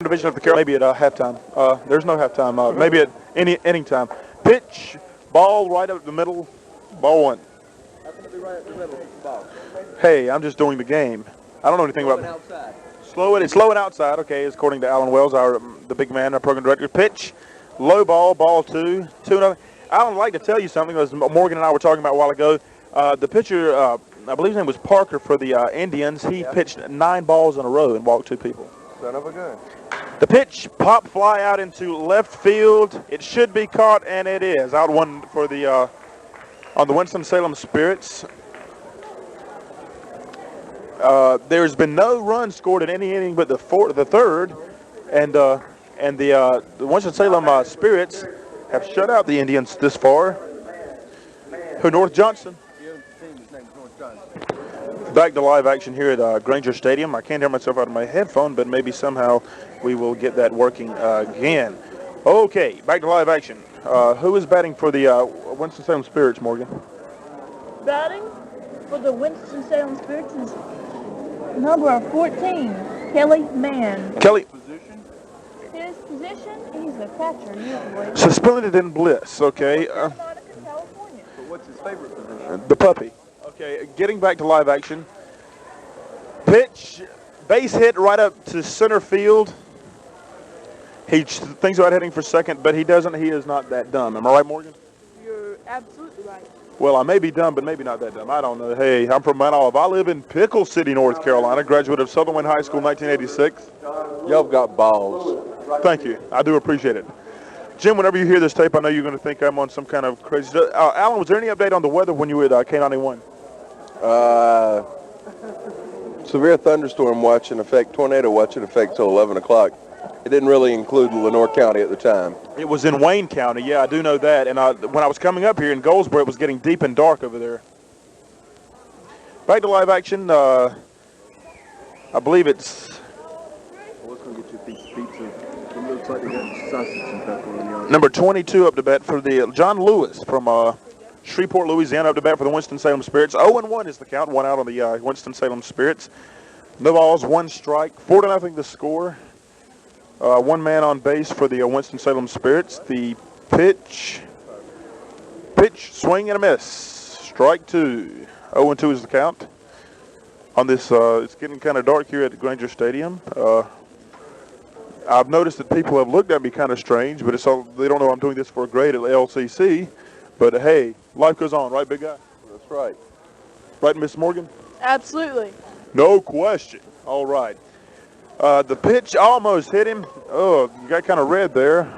division of the Carolina. Maybe at halftime. There's no halftime. Maybe at any inning time. Pitch, ball right up the middle, ball one. How can it be right up the middle? Ball. Hey, I'm just doing the game. I don't know anything about outside. It's slow and outside. Okay, according to Alan Wells, the big man, our program director. Pitch, low ball, ball 2, 2-0. Alan, I'd like to tell you something. As Morgan and I were talking about a while ago, the pitcher, I believe his name was Parker for the Indians. He pitched 9 balls in a row and walked 2 people. Son of a gun. The pitch, pop fly out into left field. It should be caught, and it is. Out one for the on the Winston-Salem Spirits. There's been no run scored in any inning but the third, and the Winston-Salem Spirits have shut out the Indians this far. North Johnson. Back to live action here at Granger Stadium. I can't hear myself out of my headphone, but maybe somehow we will get that working again. Okay, back to live action. Who is batting for the Winston-Salem Spirits, Morgan? Batting for the Winston-Salem Spirits is number 14, Kelly Mann. Kelly. His position, he's a catcher usually. Suspended in Bliss, okay. Monica, California. But what's his favorite position? The puppy. Okay, getting back to live action. Pitch, base hit right up to center field. He thinks about hitting for second, but he doesn't. He is not that dumb. Am I right, Morgan? You're absolutely right. Well, I may be dumb, but maybe not that dumb. I don't know. Hey, I'm from Mount Olive. I live in Pickle City, North Carolina. Graduate of Southern Wayne High School, 1986. Y'all got balls. Thank you. I do appreciate it. Jim, whenever you hear this tape, I know you're going to think I'm on some kind of crazy stuff. Alan, was there any update on the weather when you were at K91? Severe thunderstorm watch in effect, tornado watch in effect till 11 o'clock. It didn't really include Lenoir County at the time. It was in Wayne County. Yeah, I do know that. And when I was coming up here in Goldsboro, it was getting deep and dark over there. Back to live action. I believe it's... What's going to get you a piece of pizza? It looks like they got sausage and pepper on the number 22 up to bat for the John Lewis from Shreveport, Louisiana, up to bat for the Winston-Salem Spirits. 0-1 is the count. 1 out on the Winston-Salem Spirits. No balls, 1 strike. 4-0 the score. 1 man on base for the Winston-Salem Spirits. The pitch, swing and a miss. Strike 2. 0-2 is the count. On this, it's getting kind of dark here at Granger Stadium. I've noticed that people have looked at me kind of strange, but they don't know I'm doing this for a grade at LCC. But hey, life goes on, right, big guy? That's right. Right, Miss Morgan? Absolutely. No question. All right. The pitch almost hit him. Oh, you got kind of red there.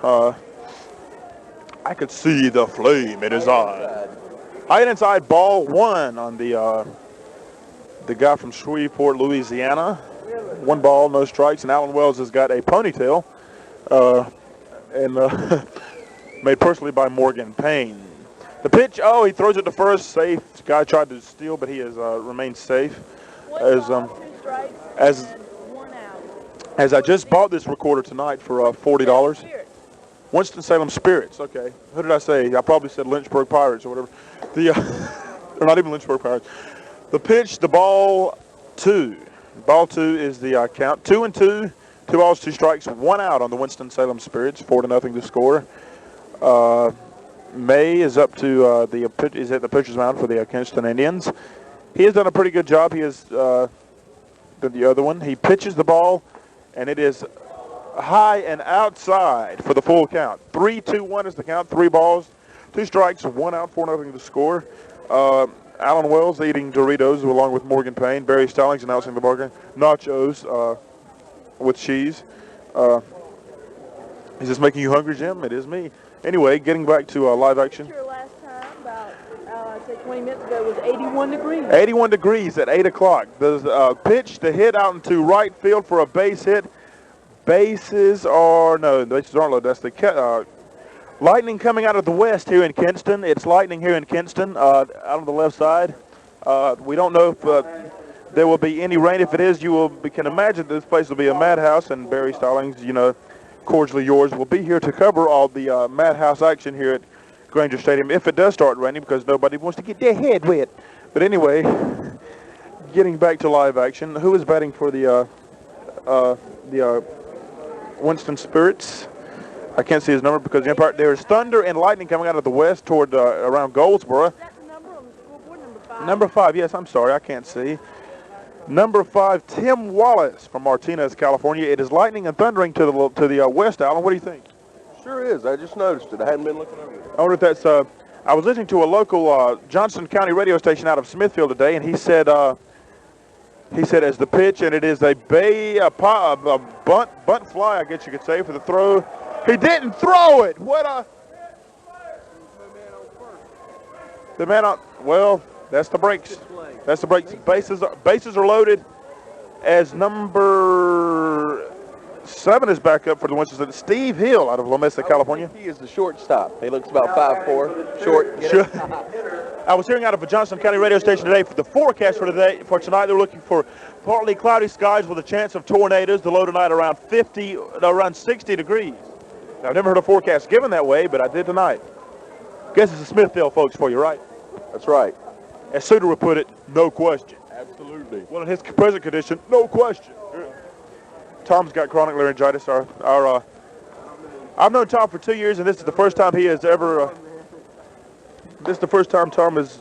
I could see the flame in his eye. High and inside, ball 1 on the guy from Shreveport, Louisiana. 1 ball, no strikes, and Alan Wells has got a ponytail, made personally by Morgan Payne. The pitch, he throws it to first, safe. The guy tried to steal, but he has remained safe. 1 ball, 2 strikes, and 1 out. As I just bought this recorder tonight for $40. Winston-Salem Spirits. Okay. Who did I say? I probably said Lynchburg Pirates or whatever. Or not even Lynchburg Pirates. The pitch, the ball 2. Ball 2 is the count. 2-2. 2 balls, 2 strikes, 1 out on the Winston-Salem Spirits. 4-0 to score. May is up to is at the pitcher's mound for the Kinston Indians. He has done a pretty good job. He has done the other one. He pitches the ball, and it is high and outside for the full count. 3-2-1 is the count. 3 balls, 2 strikes, 1 out, 4-0 to score. Alan Wells eating Doritos along with Morgan Payne. Barry Stallings announcing the bargain. Nachos with cheese. Is this making you hungry, Jim? It is me. Anyway, getting back to live action. Last time, about I'd say 20 minutes ago, was 81 degrees. 81 degrees at 8 o'clock. The pitch to hit out into right field for a base hit. Bases aren't low. That's the lightning coming out of the west here in Kinston. It's lightning here in Kinston out on the left side. We don't know if there will be any rain. If it is, you can imagine this place will be a madhouse, and Barry Stallings, cordially yours, will be here to cover all the madhouse action here at Granger Stadium if it does start raining, because nobody wants to get their head wet. But anyway, getting back to live action, who is batting for the Winston Spirits. I can't see his number because the umpire. There's thunder and lightning coming out of the west toward around Goldsboro. Is that the number on the scoreboard, number 5? Number 5, yes, I'm sorry, I can't see. Number 5, Tim Wallace from Martinez, California. It is lightning and thundering to the west, Alan. What do you think? Sure is. I just noticed it. I hadn't been looking over it. I wonder if that's. I was listening to a local Johnson County radio station out of Smithfield today, and he said as the pitch, and it is a bunt fly, I guess you could say, for the throw. He didn't throw it. What a. The man on. Well, that's the breaks. That's the breaks. Bases are loaded as number 7 is back up for the Winston. Steve Hill out of La Mesa, California. He is the shortstop. He looks about 5'4", short. I was hearing out of a Johnson County radio station today for the forecast for tonight. They're looking for partly cloudy skies with a chance of tornadoes. The low tonight around 60 degrees. Now, I've never heard a forecast given that way, but I did tonight. Guess it's the Smithfield folks for you, right? That's right. As Suter would put it, no question. Absolutely. Well, in his present condition, no question. Tom's got chronic laryngitis. I've known Tom for 2 years, and this is the first time he has ever. This is the first time Tom has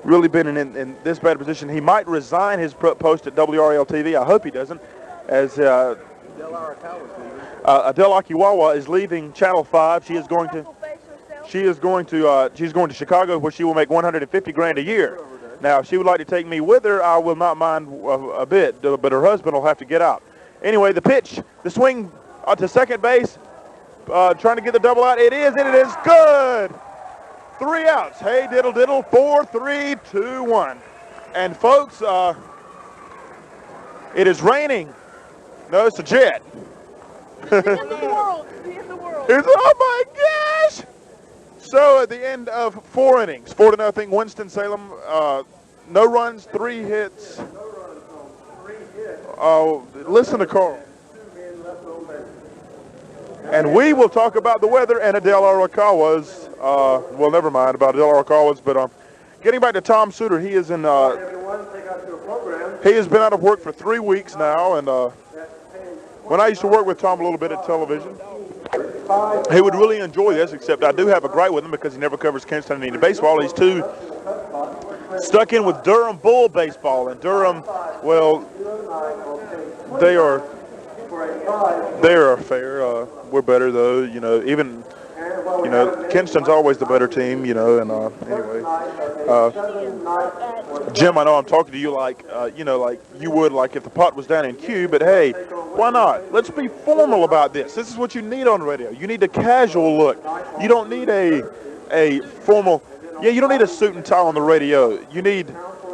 really been in this bad position. He might resign his post at WRL TV. I hope he doesn't, as Adele Akiwawa is leaving Channel 5. She's going to Chicago, where she will make $150,000 a year. Now, if she would like to take me with her, I will not mind a bit, but her husband will have to get out. Anyway, the pitch, the swing to second base, trying to get the double out. It is good. 3 outs. Hey, diddle, diddle. 4, 3, 2, 1. And folks, it is raining. No, it's a jet. The end of the world. The end of the world. Oh my gosh! So at the end of 4 innings, 4-0, Winston-Salem, no runs, 3 hits. Listen to Carl. And we will talk about the weather and Adele Arakawa's. Well, never mind about Adele Arakawa's, but getting back to Tom Suter, he is in. He has been out of work for 3 weeks now, and when I used to work with Tom a little bit at television, he would really enjoy this, except I do have a gripe with him because he never covers Kinston any baseball. He's too stuck in with Durham Bull baseball, and Durham, well, they are fair. We're better though, even, Kinston's always the better team, and anyway. Jim, I know I'm talking to you like you would like if the pot was down in Q, but hey, why not? Let's be formal about this. This is what you need on radio. You need a casual look. You don't need a formal, you don't need a suit and tie on the radio. You need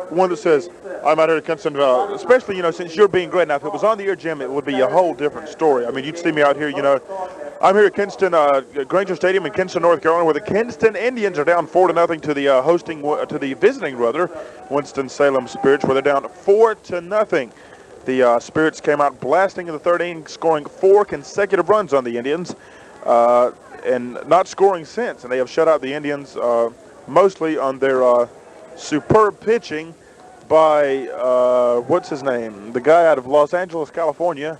one that says, I'm out here at Kinston, especially, since you're being great. Now, if it was on the air, Jim, it would be a whole different story. I mean, you'd see me out here, I'm here at Kinston, Granger Stadium in Kinston, North Carolina, where the Kinston Indians are down 4-0 to the visiting Winston-Salem Spirits, where they're down 4-0. The Spirits came out blasting in the 3rd inning, scoring 4 consecutive runs on the Indians, and not scoring since. And they have shut out the Indians mostly on their superb pitching by, what's his name? The guy out of Los Angeles, California.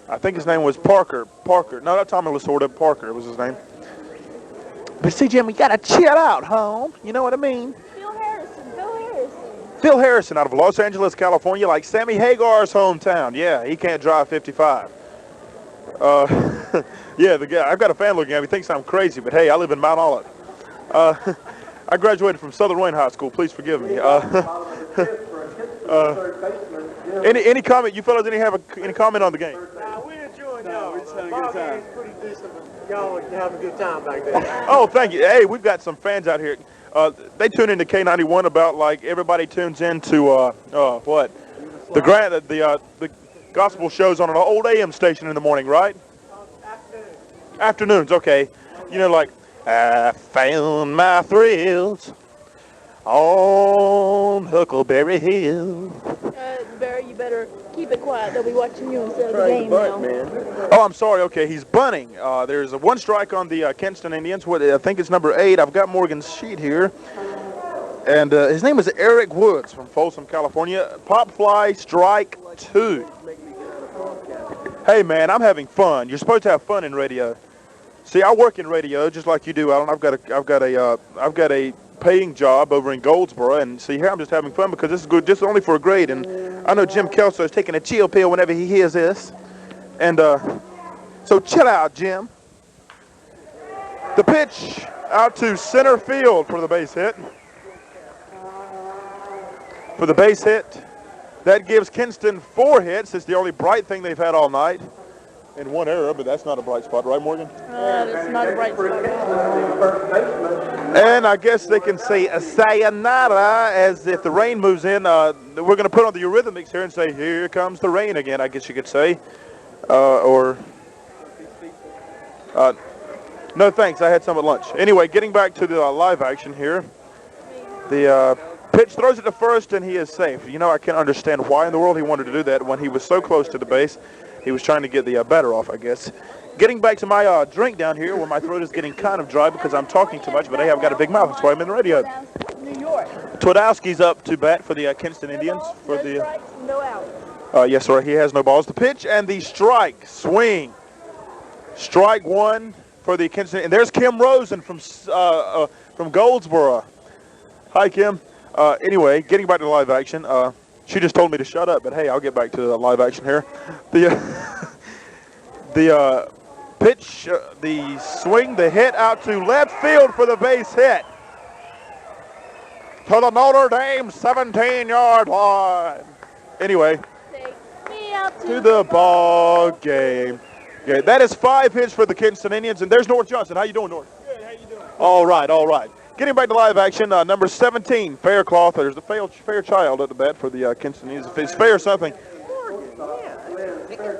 I think his name was Parker. No, not Tommy Lasorda. Parker was his name. But see, Jim, we got to chill out, home. You know what I mean? Phil Harrison out of Los Angeles, California, like Sammy Hagar's hometown. Yeah, he can't drive 55. Yeah, the guy. I've got a fan looking at me. He thinks I'm crazy, but hey, I live in Mount Olive. I graduated from Southern Wayne High School. Please forgive me. Any comment? You fellas didn't have any comment on the game? We're enjoying y'all. We're just having a good time. It's pretty decent. Y'all are having a good time back there. Oh, thank you. Hey, we've got some fans out here. They tune into K91 about like everybody tunes into what? The gospel shows on an old AM station in the morning, right? Afternoons, okay. Like I found my thrills on Huckleberry Hill. Barry, you better keep it quiet. They'll be watching you instead of the game now. Oh, I'm sorry. Okay, he's bunting. There's a 1 strike on the Kinston Indians. I think it's number 8. I've got Morgan's sheet here. And his name is Eric Woods from Folsom, California. Pop fly, strike 2. Hey, man, I'm having fun. You're supposed to have fun in radio. See, I work in radio just like you do, Alan. I've got a paying job over in Goldsboro, and see here I'm just having fun because this is good, just only for a grade. And I know Jim Kelso is taking a chill pill whenever he hears this, and so chill out, Jim. The pitch out to center field for the base hit. For the base hit, that gives Kinston 4 hits. It's the only bright thing they've had all night. And 1 error, but that's not a bright spot, right, Morgan? That's not a bright spot. And I guess they can say a sayonara as if the rain moves in. We're going to put on the Eurythmics here and say, here comes the rain again, I guess you could say. No thanks, I had some at lunch. Anyway, getting back to the live action here. The pitch throws it to first, and he is safe. You know, I can't understand why in the world he wanted to do that when he was so close to the base. He was trying to get the batter off, I guess. Getting back to my drink down here where my throat is getting kind of dry because I'm talking too much, but hey, I've got a big mouth. That's why I'm in the radio. New York. Twardowski's up to bat for the Kinston Indians. No strikes, no outs. Yes, sir. He has no balls. The pitch and the strike. Swing. Strike 1 for the Kinston. And there's Kim Rosen from Goldsboro. Hi, Kim. Anyway, getting back to the live action. She just told me to shut up, but hey, I'll get back to the live action here. The pitch, the swing, the hit out to left field for the base hit. To the Notre Dame 17-yard line. Anyway, Take me out to the ball game. Okay, that is 5 hits for the Kinston Indians, and there's North Johnson. How you doing, North? Good, how you doing? All right, all right. Getting back to live action, number 17, Faircloth. There's the fair child at the bat for the Kinston Indians. If it's fair something.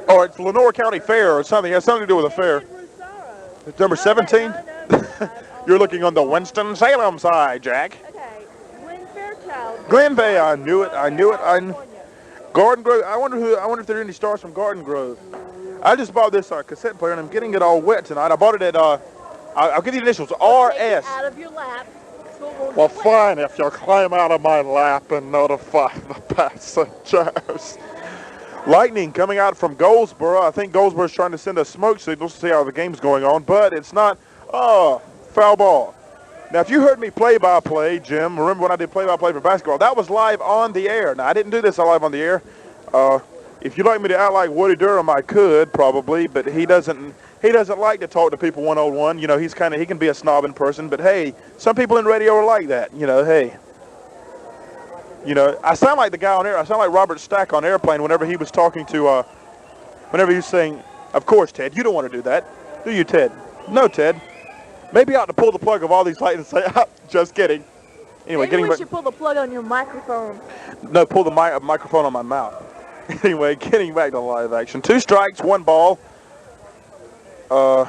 Or it's Lenoir County Fair or something. It has something to do with a fair. It's number 17. You're looking on the Winston-Salem side, Jack. Okay, Glenn Fairchild. Glen Bay, I knew it. Garden Grove. I wonder if there are any stars from Garden Grove. I just bought this cassette player and I'm getting it all wet tonight. I bought it at I'll give you the initials, RS. Out of your lap. Well, fine if you'll climb out of my lap and notify the passengers. Lightning coming out from Goldsboro. I think Goldsboro's trying to send us smoke signals to see how the game's going on, but it's not. Oh, foul ball. Now, if you heard me play-by-play, Jim, remember when I did play-by-play for basketball, that was live on the air. Now, I didn't do this live on the air. If you'd like me to act like Woody Durham, I could probably, but he doesn't like to talk to people one-on-one. You know, he can be a snob in person, but hey, some people in radio are like that. You know, hey. You know, I sound like the guy on air. I sound like Robert Stack on Airplane whenever he was talking to, whenever he was saying, of course, Ted, you don't want to do that. Do you, Ted? No, Ted. Maybe I ought to pull the plug of all these lights and say, just kidding. Anyway, Maybe we should pull the plug on your microphone. No, pull the microphone on my mouth. Anyway, getting back to live action. 2 strikes, 1 ball. Did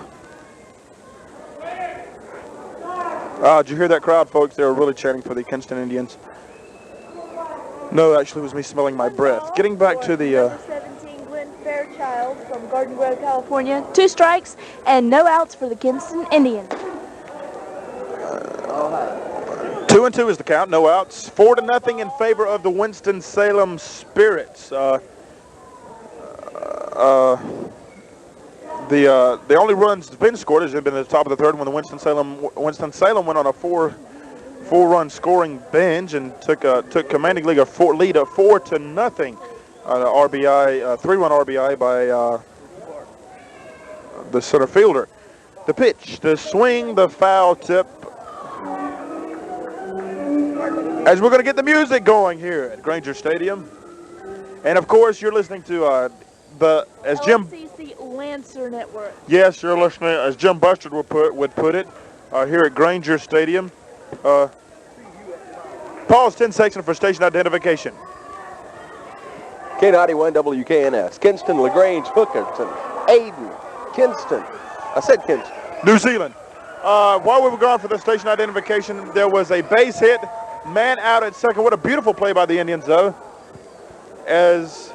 you hear that crowd, folks? They were really chanting for the Kinston Indians. No, actually, it was me smelling my breath. Getting back to the... Number 17, Glenn Fairchild from Garden Grove, California. 2 strikes and no outs for the Kinston Indians. 2-2 is the count, no outs. 4-0 in favor of the Winston-Salem Spirits. The only runs that's been scored has been at the top of the third when the Winston-Salem went on a four-run scoring binge and took commanding lead of 4-0. RBI, 3-run RBI by the center fielder. The pitch, the swing, the foul tip. As we're going to get the music going here at Granger Stadium. And of course, you're listening to as Jim LCC Lancer Network. Yes, you're listening as Jim Bustard would put it here at Granger Stadium. Pause 10 seconds for station identification. K91 WKNS, Kinston, LaGrange, Hookerton, Aden, Kinston. I said Kinston. New Zealand. While we were gone for the station identification, there was a base hit, man out at second. What a beautiful play by the Indians, though. As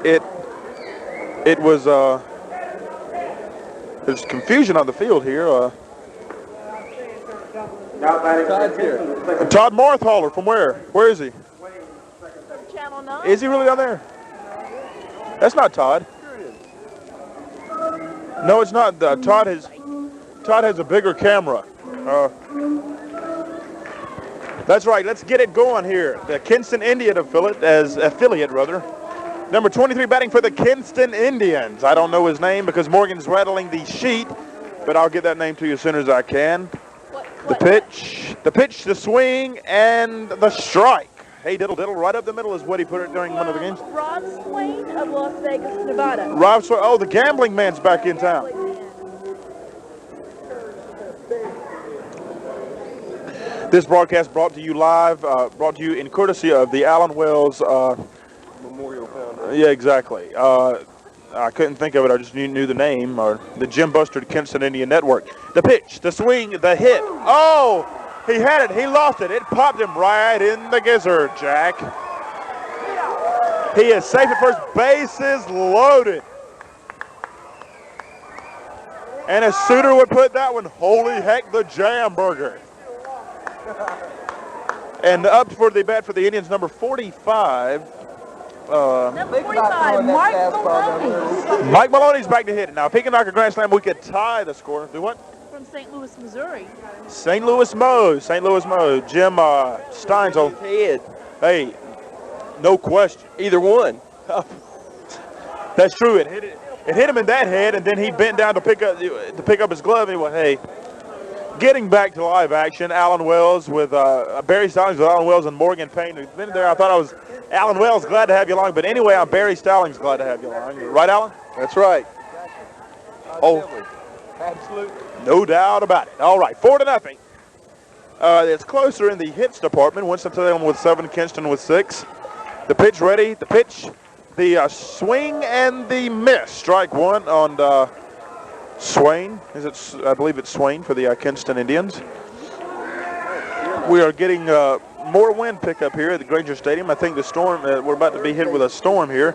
it was there's confusion on the field here. Todd's here. Todd Marthaler from where? Where is he? From Channel 9. Is he really down there? That's not Todd. No, it's not. Todd has a bigger camera. That's right. Let's get it going here. The Kinston Indian affiliate. Number 23 batting for the Kinston Indians. I don't know his name because Morgan's rattling the sheet, but I'll get that name to you as soon as I can. The pitch, the swing, and the strike. Hey, diddle, right up the middle is what he put it during one of the games. Rob Swain of Las Vegas, Nevada. Rob Swain. Oh, the gambling man's back in town. This broadcast brought to you live, brought to you in courtesy of the Allen Wells Memorial Foundation. Yeah, exactly. I couldn't think of it. I just knew the name, or the Jim Buster Kinston Indian Network. The pitch, the swing, the hit. Oh, he had it. He lost it. It popped him right in the gizzard, Jack. He is safe at first. Bases loaded. And as Suter would put that one, holy heck, the jam burger. And up for the bat for the Indians, number 45. Number 45, Mike Maloney. Mike Maloney's back to hit it. Now, if he can knock a grand slam, we could tie the score. Do what? From St. Louis, Missouri. St. Louis Mo. Jim Steinzel. Head. Hey, no question. Either one. That's true. It hit him in that head, and then he bent down to pick up his glove, and he went, hey. Getting back to live action, Allen Wells with Barry Stallings with Allen Wells and Morgan Payne. Who's been there. I thought I was Allen Wells, glad to have you along. But anyway, I'm Barry Stallings, glad to have you along. Right, Allen? That's right. Oh, absolutely. No doubt about it. All right, 4-0. It's closer in the hits department. Winston-Salem with 7, Kinston with 6. The pitch ready. The pitch, the swing, and the miss. Strike one on Swain. I believe it's Swain for the Kinston Indians. We are getting more wind pickup here at the Granger Stadium. I think the storm, we're about to be hit with a storm here.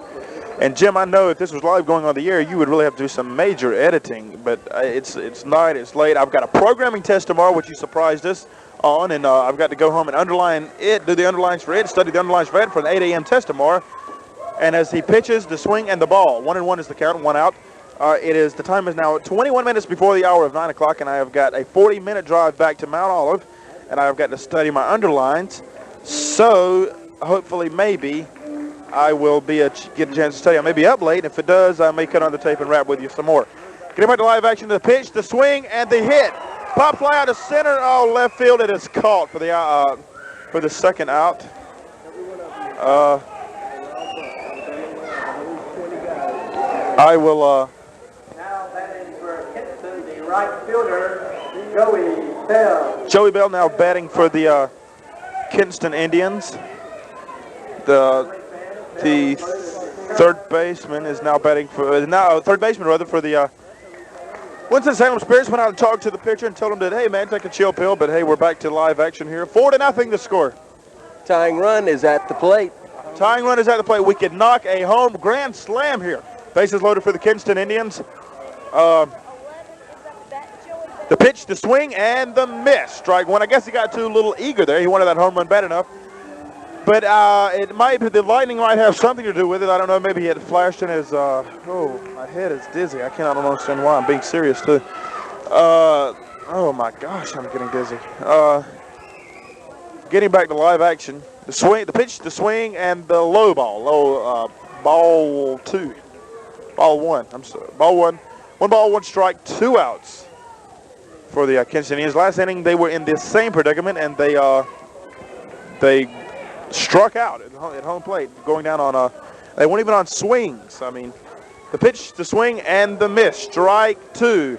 And Jim, I know if this was live going on the air, you would really have to do some major editing. But it's night, it's late. I've got a programming test tomorrow, which you surprised us on, and I've got to go home and underline it, do the underlines for it, study the underlines for it for an 8 a.m. test tomorrow. And as he pitches, the swing and the ball. 1-1 is the count, 1 out. The time is now 21 minutes before the hour of 9 o'clock, and I have got a 40-minute drive back to Mount Olive, and I have got to study my underlines. So hopefully, maybe I will get a chance to study. I may be up late. If it does, I may cut on the tape and rap with you some more. Getting back to live action, the pitch, the swing, and the hit. Pop fly out to center. Oh, left field. It is caught for the second out. I will. Now batting for Kinston, the right fielder, Joey Bell. Joey Bell now batting for the Kinston Indians. The third baseman is now batting for third baseman for the Winston-Salem Spirits. Went out and talked to the pitcher and told him that, hey man, take a chill pill, but hey, we're back to live action here. 4-0 the score. Tying run is at the plate. Tying run is at the plate. We could knock a home grand slam here. Bases loaded for the Kinston Indians. The pitch, the swing, and the miss. Strike one. I guess he got too little eager there. He wanted that home run bad enough. But it might be, the lightning might have something to do with it. I don't know. Maybe he had flashed in his, my head is dizzy. I cannot understand why. I'm being serious too. Oh my gosh, I'm getting dizzy. Getting back to live action. The swing, the pitch, the swing, and the low ball. Ball two. Ball one. I'm sorry. Ball one. 1 ball, 1 strike, 2 outs for the Kinston Indians. Last inning, they were in the same predicament, and they struck out at home plate, going down on they weren't even on swings. I mean, the pitch, the swing, and the miss. Strike 2.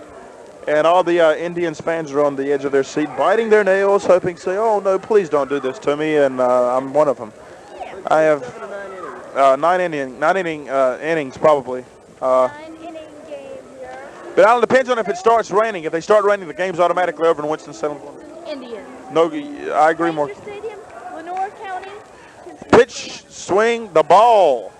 And all the Indians fans are on the edge of their seat, biting their nails, hoping to say, oh, no, please don't do this to me, and I'm one of them. I have 9 innings probably. 9-inning game here. But Alan, depends on if it starts raining. If they start raining, the game's automatically over in Winston-Salem. Indians. No, I agree more. Ranger Stadium, Lenore County. Pitch, swing, the ball.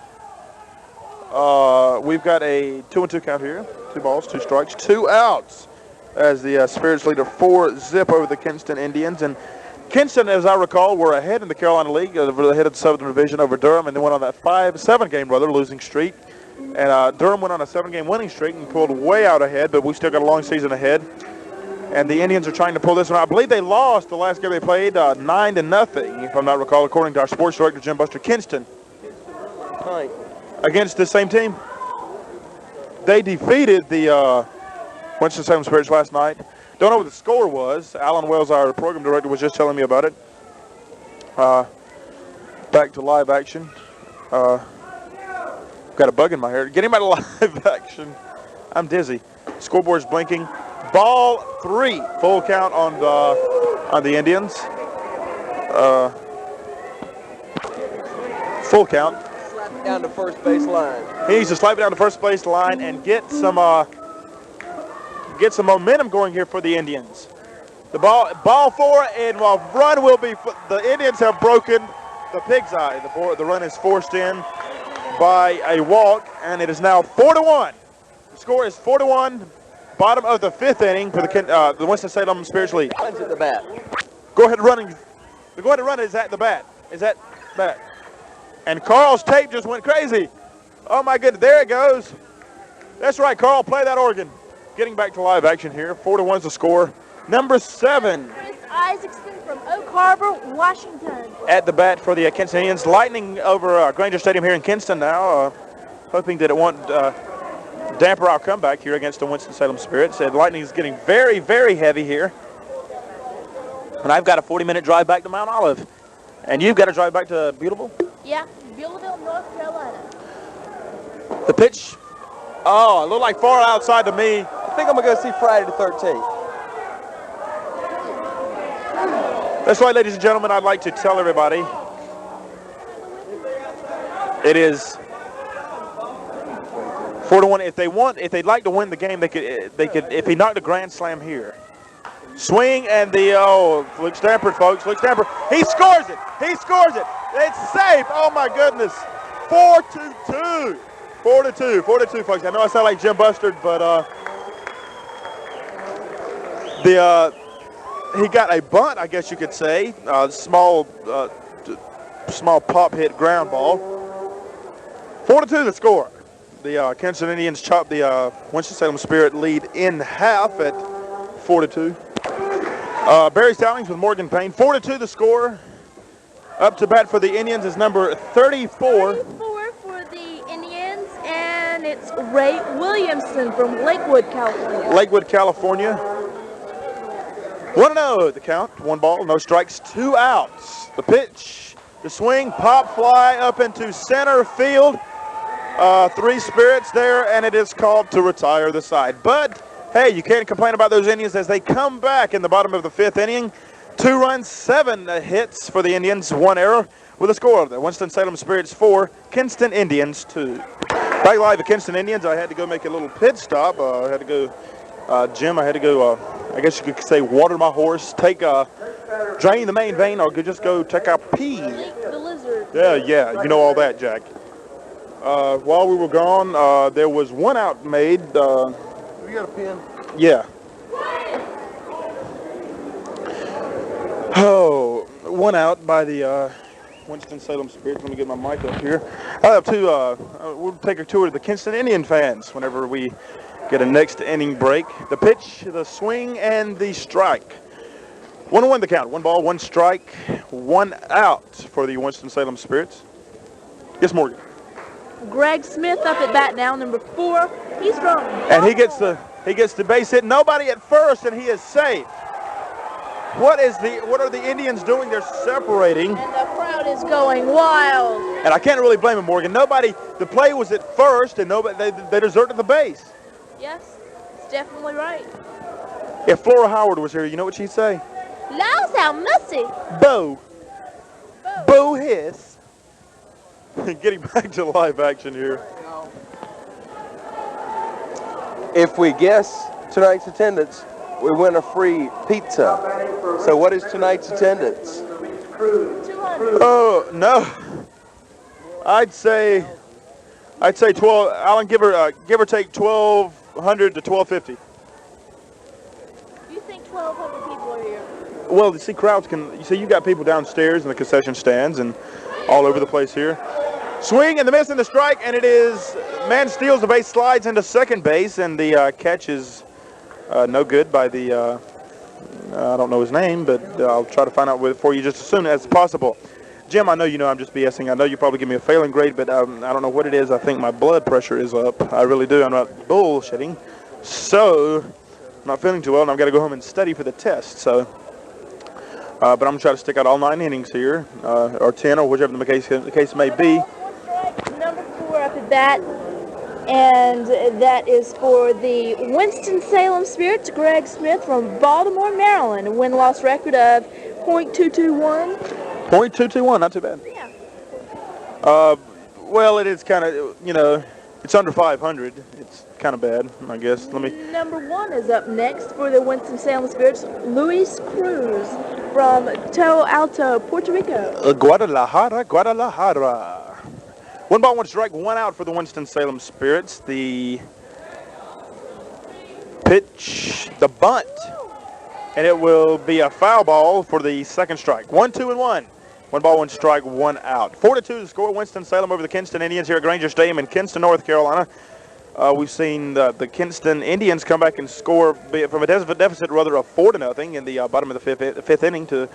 We've got a 2-2 count here. 2 balls, 2 strikes, 2 outs as the Spirits lead a 4-zip over the Kinston Indians. And Kinston, as I recall, were ahead in the Carolina League, ahead of the Southern Division over Durham, and then went on that 7-game losing streak. And Durham went on a 7-game winning streak and pulled way out ahead, but we still got a long season ahead. And the Indians are trying to pull this one out. I believe they lost the last game they played 9-0, if I'm not recall, according to our sports director, Jim Buster. Kinston. Right. Against the same team. They defeated the Winston-Salem Spirits last night. Don't know what the score was. Alan Wells, our program director, was just telling me about it. Back to live action. Got a bug in my hair. Getting back to live action. I'm dizzy. Scoreboard's blinking. Ball 3. Full count on the Indians. Full count. Slap it down to first base line. He needs to slap it down to first base line and get some momentum going here for the Indians. The ball 4, and run will be. The Indians have broken the pig's eye. The run is forced in by a walk, and it is now 4-1. The score is 4-1. Bottom of the 5th inning for the Winston-Salem Spirits lead. Runs at the bat. Go ahead running. The go ahead run is at the bat. Is at bat. And Carl's tape just went crazy. Oh my goodness, there it goes. That's right, Carl, play that organ. Getting back to live action here. 4-1's the score. Number 7. Chris Isaacson from Oak Harbor, Washington. At the bat for the Kinston Indians. Lightning over Granger Stadium here in Kinston now. Hoping that it won't damper our comeback here against the Winston-Salem Spirits. And lightning is getting very, very heavy here. And I've got a 40-minute drive back to Mount Olive. And you've got to drive back to Beautiful? Yeah, Beulaville, North Carolina. The pitch. Oh, a little like far outside to me. I think I'm going to go see Friday the 13th. That's right, ladies and gentlemen, I'd like to tell everybody it is 4-1. If they'd like to win the game, they could if he knocked a grand slam here. Swing and Luke Stampert, folks. Luke Stampert, he scores it. It's safe. Oh my goodness. 4-2. 4-2, folks. I know I sound like Jim Bustard, but he got a bunt, I guess you could say. Small pop hit ground ball. 4-2 the score. The Kinston Indians chopped the Winston-Salem Spirit lead in half at 4-2. Barry Stallings with Morgan Payne. 4-2 the score. Up to bat for the Indians is number 34. 34 for the Indians, and it's Ray Williamson from Lakewood, California. 1-0 the count. 1 ball, no strikes, 2 outs. The pitch, the swing, pop fly up into center field. 3 Spirits there, and it is called to retire the side. But hey, you can't complain about those Indians as they come back in the bottom of the 5th inning. 2 runs, 7 hits for the Indians, 1 error with a score of the Winston-Salem Spirits 4, Kinston Indians 2. Back live, the Kinston Indians. I had to go make a little pit stop. I had to go, Jim, I had to go, I guess you could say water my horse, drain the main vein, or just go check out pee. The lizard. Yeah, you know all that, Jack. While we were gone, there was 1 out made. You got a pen? Yeah. Oh, 1 out by the Winston-Salem Spirits. Let me get my mic up here. I have we'll take a tour of the Kinston Indian fans whenever we get a next inning break. The pitch, the swing, and the strike. 1-1 the count. 1 ball, 1 strike, 1 out for the Winston-Salem Spirits. Yes, Morgan. Greg Smith up at bat now, number 4. He's from. And he gets the base hit. Nobody at first, and he is safe. What are the Indians doing? They're separating. And the crowd is going wild. And I can't really blame him, Morgan. The play was at first, and they deserted the base. Yes, it's definitely right. If Flora Howard was here, you know what she'd say? Laws how mussy. Boo. Boo hiss. Getting back to live action here. If we guess tonight's attendance, we win a free pizza. So what is tonight's attendance? 200. Oh, no. I'd say 12. Alan, give or take 1,200 to 1,250. You think 1,200 people are here? Well, you got people downstairs in the concession stands and all over the place here. Swing and the miss and the strike, and it is man steals the base, slides into second base, and the catch is no good by the, I don't know his name, but I'll try to find out for you just as soon as possible. Jim, I know you know I'm just BSing. I know you probably give me a failing grade, but I don't know what it is. I think my blood pressure is up. I really do. I'm not bullshitting. So, I'm not feeling too well, and I've got to go home and study for the test. So, but I'm going to try to stick out all 9 innings here, or 10, or whichever the case may be. Number 4 up at bat, and that is for the Winston-Salem Spirits, Greg Smith from Baltimore, Maryland. A win-loss record of .221. .221, not too bad. Yeah. Well, it is kind of, you know, it's under 500. It's kind of bad, I guess. Number 1 is up next for the Winston-Salem Spirits, Luis Cruz from Toa Alto, Puerto Rico. Guadalajara. 1 ball, 1 strike, 1 out for the Winston-Salem Spirits. The pitch, the bunt, and it will be a foul ball for the second strike. 1, 2, and 1. 1 ball, 1 strike, 1 out. 4-2 to score. Winston-Salem over the Kinston Indians here at Granger Stadium in Kinston, North Carolina. We've seen the Kinston Indians come back and score from a deficit rather of 4-0 in the bottom of the fifth inning to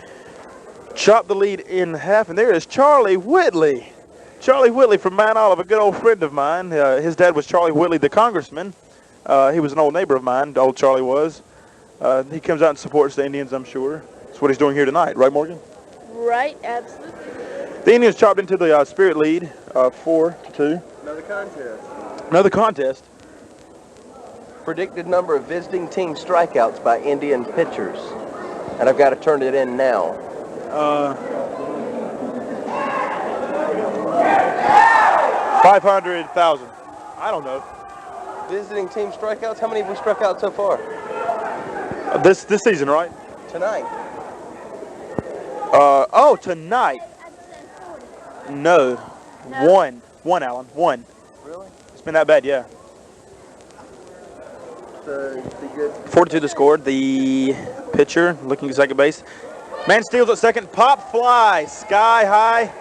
chop the lead in half. And there is Charlie Whitley. Charlie Whitley from Mount Olive, a good old friend of mine. His dad was Charlie Whitley, the congressman. He was an old neighbor of mine, old Charlie was. He comes out and supports the Indians, I'm sure. That's what he's doing here tonight, right, Morgan? Right, absolutely. The Indians chopped into the Spirit lead, 4-2. Another contest. Predicted number of visiting team strikeouts by Indian pitchers. And I've got to turn it in now. 500,000. I don't know. Visiting team strikeouts? How many have we struck out so far? This season, right? Tonight. Oh, tonight. No. 1, Alan. 1. Really? It's been that bad, yeah. So, be good. 42 to score. The pitcher looking at second base. Man steals at second. Pop fly. Sky high.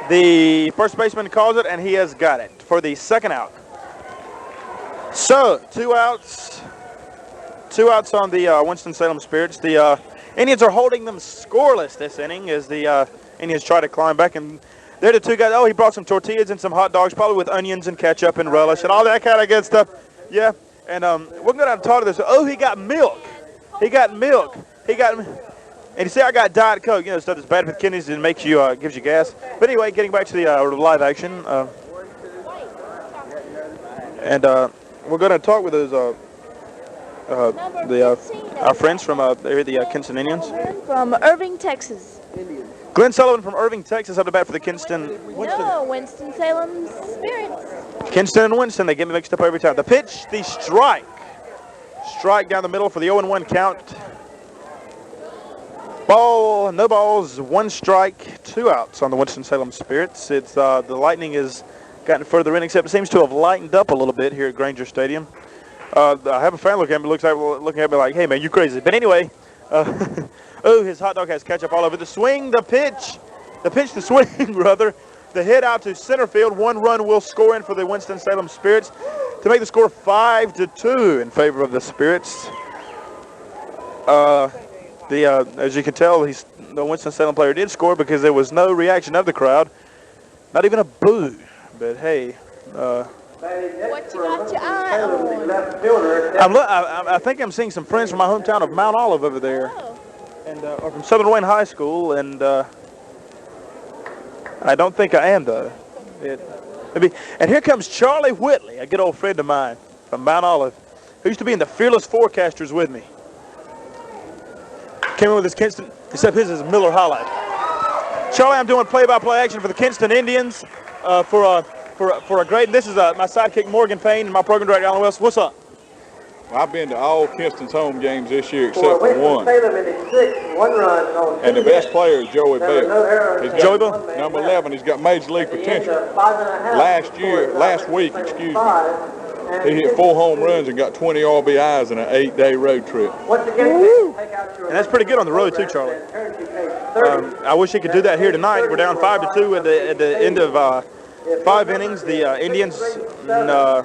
The first baseman calls it, and he has got it for the second out. So, 2 outs. 2 outs on the Winston-Salem Spirits. The Indians are holding them scoreless this inning as the Indians try to climb back. And they're the 2 guys. Oh, he brought some tortillas and some hot dogs, probably with onions and ketchup and relish and all that kind of good stuff. Yeah. And we're going to talk to this. Oh, he got milk. He got milk. And you see, I got Diet Coke. You know, stuff that's bad for the kidneys and makes you, gives you gas. But anyway, getting back to the live action. We're going to talk with those, our friends from the Kinston Indians. From Irving, Texas. Glenn Sullivan from Irving, Texas, up to bat for the Kinston. Winston-Salem Spirits. Kinston and Winston, they get me mixed up every time. The pitch, the strike. Strike down the middle for the 0-1 count. Ball, no balls, 1 strike, 2 outs on the Winston-Salem Spirits. It's the Lightning has gotten further in, except it seems to have lightened up a little bit here at Granger Stadium. I have a fan looking at me, looking at me like, hey, man, you crazy. But anyway, oh, his hot dog has ketchup all over. The swing, the pitch, the swing, brother. The hit out to center field. 1 run will score in for the Winston-Salem Spirits to make the score 5-2 in favor of the Spirits. As you can tell, the Winston-Salem player did score because there was no reaction of the crowd, not even a boo. But hey, What you got your eye on? I think I'm seeing some friends from my hometown of Mount Olive over there, and or from Southern Wayne High School, and I don't think I am though. And here comes Charlie Whitley, a good old friend of mine from Mount Olive, who used to be in the Fearless Forecasters with me. Came in with his Kinston, except his is Miller High Life. Charlie, I'm doing play-by-play action for the Kinston Indians for a great. This is my sidekick Morgan Payne and my program director Alan Wells. What's up? Well, I've been to all Kinston's home games this year except for 1. And the best player is Joey Bell. He's got number 11. He's got major league potential. Last week, he hit 4 home runs and got 20 RBIs in an 8-day road trip. And that's pretty good on the road too, Charlie. I wish he could do that here tonight. We're down 5-2 at the end of 5 innings. The Indians, the